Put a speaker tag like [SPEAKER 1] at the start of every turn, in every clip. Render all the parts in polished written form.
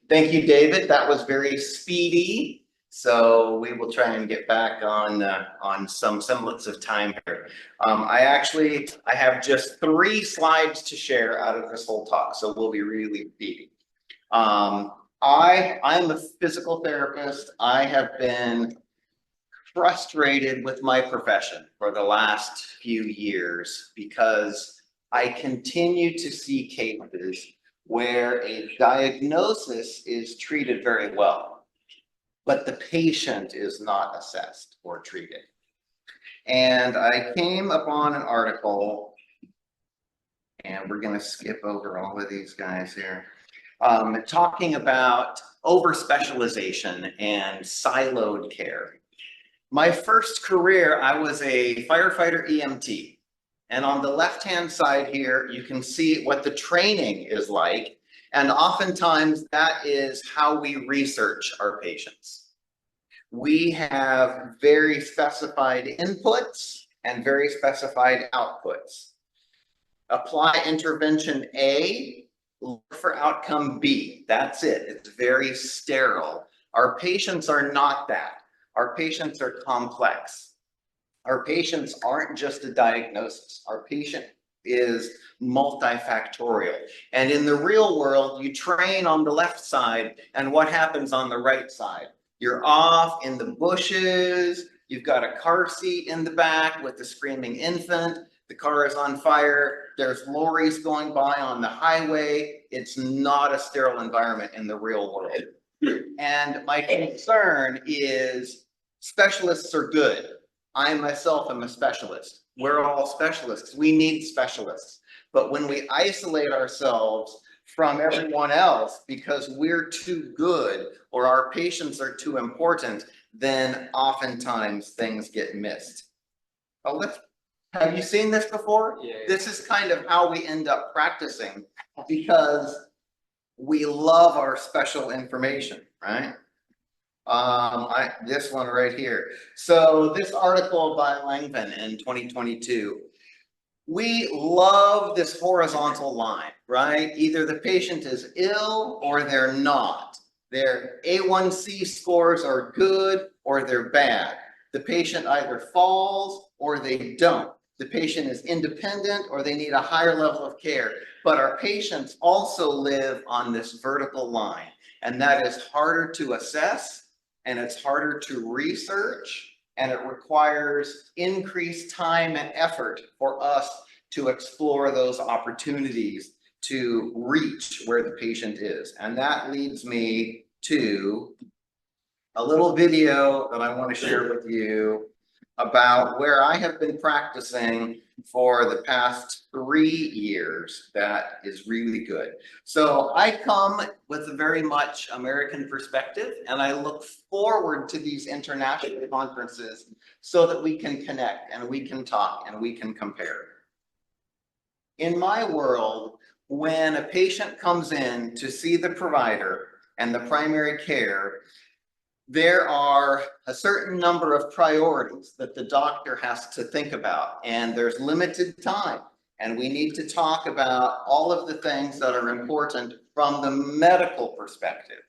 [SPEAKER 1] Thank you, David. That was very speedy. So we will try and get back on some semblance of time here. I have just 3 slides to share out of this whole talk, so we'll be really speedy. I'm a physical therapist. I have been frustrated with my profession for the last few years because I continue to see cases where a diagnosis is treated very well, but the patient is not assessed or treated. And I came upon an article, and we're going to skip over all of these guys here, talking about over-specialization and siloed care. My first career, I was a firefighter EMT. And on the left-hand side here, you can see what the training is like. And oftentimes that is how we research our patients. We have very specified inputs and very specified outputs. Apply intervention A, look for outcome B. That's it. It's very sterile. Our patients are not that. Our patients are complex. Our patients aren't just a diagnosis. Our patient is multifactorial. And in the real world, you train on the left side, and what happens on the right side? You're off in the bushes, you've got a car seat in the back with a screaming infant, the car is on fire, there's lorries going by on the highway. It's not a sterile environment in the real world. And my concern is specialists are good. I myself am a specialist. We're all specialists. We need specialists. But when we isolate ourselves from everyone else because we're too good or our patients are too important, then oftentimes things get missed. Have you seen this before?
[SPEAKER 2] Yeah.
[SPEAKER 1] This is kind of how we end up practicing because we love our special information, right? This one right here. So this article by Langevin in 2022, we love this horizontal line, right? Either the patient is ill or they're not. Their A1C scores are good or they're bad. The patient either falls or they don't. The patient is independent or they need a higher level of care. But our patients also live on this vertical line, and that is harder to assess, and it's harder to research, and it requires increased time and effort for us to explore those opportunities to reach where the patient is. And that leads me to a little video that I want to share with you about where I have been practicing for the past 3 years. That is really good. So I come with a very much American perspective, and I look forward to these international conferences so that we can connect and we can talk and we can compare. In my world, when a patient comes in to see the provider and the primary care, there are a certain number of priorities that the doctor has to think about, and there's limited time. And we need to talk about all of the things that are important from the medical perspective.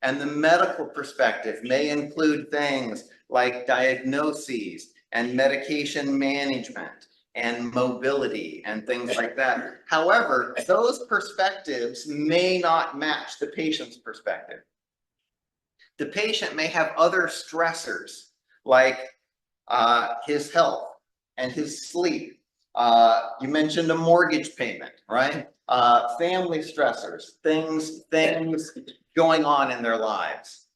[SPEAKER 1] And the medical perspective may include things like diagnoses and medication management and mobility and things like that. However, those perspectives may not match the patient's perspective. The patient may have other stressors like his health and his sleep. You mentioned a mortgage payment, right? Family stressors, things going on in their lives.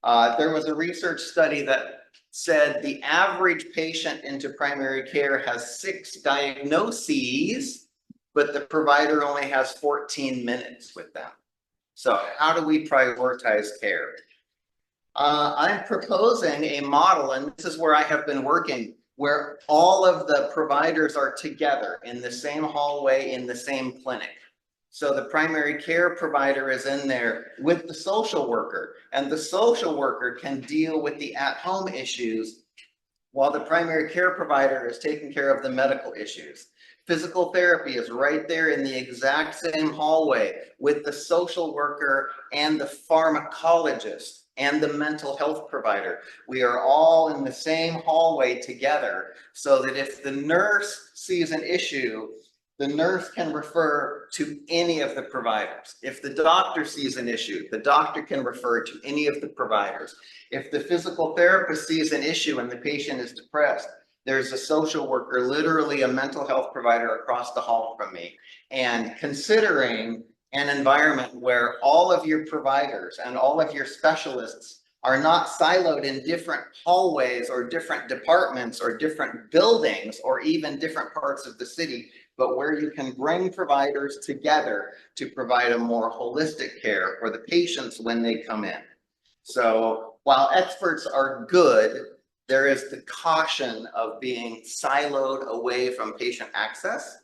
[SPEAKER 1] There was a research study that said the average patient into primary care has 6 diagnoses, but the provider only has 14 minutes with them. So how do we prioritize care? I'm proposing a model, and this is where I have been working, where all of the providers are together in the same hallway in the same clinic. So the primary care provider is in there with the social worker, and the social worker can deal with the at-home issues while the primary care provider is taking care of the medical issues. Physical therapy is right there in the exact same hallway with the social worker and the pharmacologist and the mental health provider. We are all in the same hallway together so that if the nurse sees an issue, the nurse can refer to any of the providers. If the doctor sees an issue, the doctor can refer to any of the providers. If the physical therapist sees an issue and the patient is depressed, there's a social worker, literally a mental health provider across the hall from me. And considering an environment where all of your providers and all of your specialists are not siloed in different hallways or different departments or different buildings or even different parts of the city, but where you can bring providers together to provide a more holistic care for the patients when they come in. So while experts are good, there is the caution of being siloed away from patient access.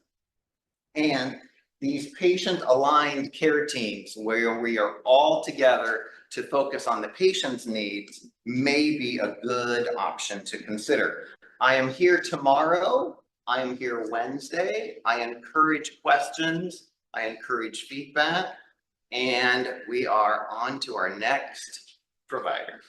[SPEAKER 1] And these patient aligned care teams where we are all together to focus on the patient's needs may be a good option to consider. I am here tomorrow. I am here Wednesday. I encourage questions. I encourage feedback. And we are on to our next provider.